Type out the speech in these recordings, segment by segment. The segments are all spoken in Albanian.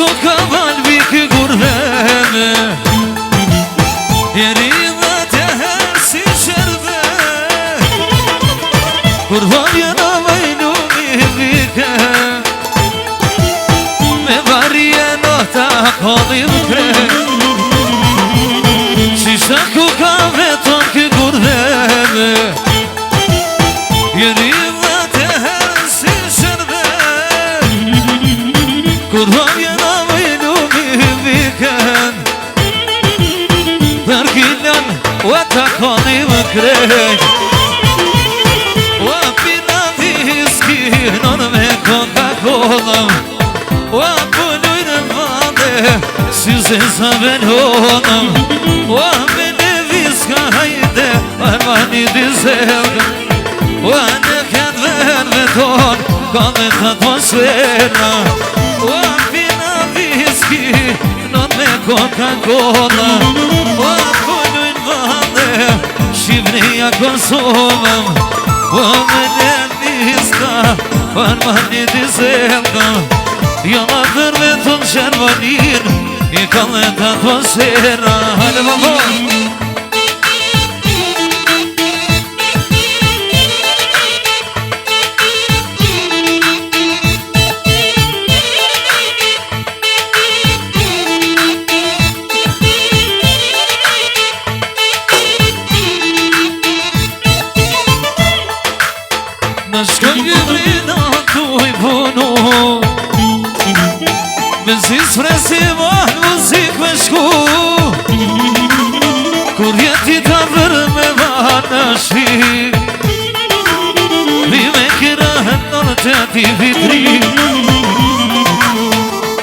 ku ka valvi kë gurveme Jeri dhe të herë si shërve Kur valje në vajnu mi vike Me varje në ta kodhim kre Qisha ku ka veton kë gurveme Jeri dhe të herë si shërve Kur valje në vajnu mi viken Përkilan o ta kodhim kre O pina viski non me Coca-Cola O pulluj në vande si zeza venonam O me në viska hajde armani dizelga O në këtë verve ton ka dhe të atmosfera O pina viski non me Coca-Cola O pulluj në vande Shqipëria Kosovëm O me në viska armani dizelga Jo ma përve të në Gjermanin I ka dhe të atmosfera Hajde vamo Në shkoj gëbrina tu I punu Me zis festival muzik me shku Kur jeti ta vërë me vana shi Vi me kirahen në të ati vitri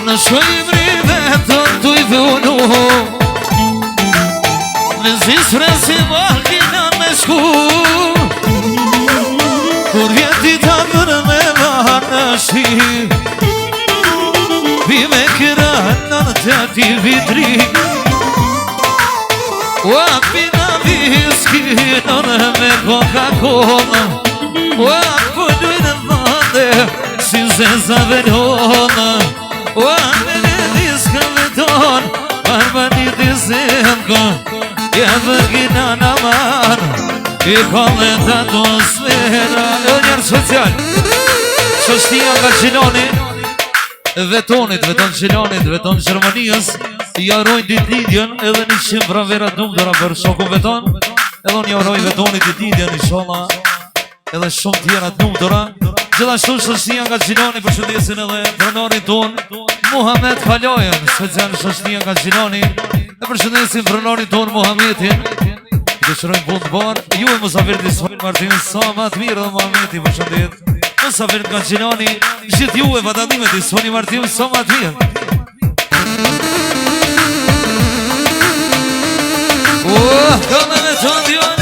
Në shkoj brive të tu I punu Me zis festival kina me shku Kur jeti ta vërë me vana shi Vi me kirahen në të ati vitri O pina viski në me Coca-Cola O pulluj në vande si zeza venona O me në viska veton armani dizelga Ja vërgina në marë I kone të atmosfera E njerë special Shostia nga Gjiloni Vetonit, veton Gjilonit, veton Gjermanijës I arrojnë ditidjen edhe 100 pranvera numdora për shokun veton Edhe unë jaroj vetonit ditidjen I shola edhe shumë tjera numdora Gjithashtu shostia nga Gjiloni përshëndesin edhe pranorin ton Muhammed Falojen Special shostia nga Gjiloni E përshëndesin pranorin ton Muhammedin Dëshërojnë punë të barë Ju e Musafirit I Sfajnë Martinës Sa ma të mirë dhe Muhammedi përshëndet Musafirit nga Gjilani Gjithë ju e vatadimet I Sfajnë Martinës Sa ma të mirë Ka me të ndjonë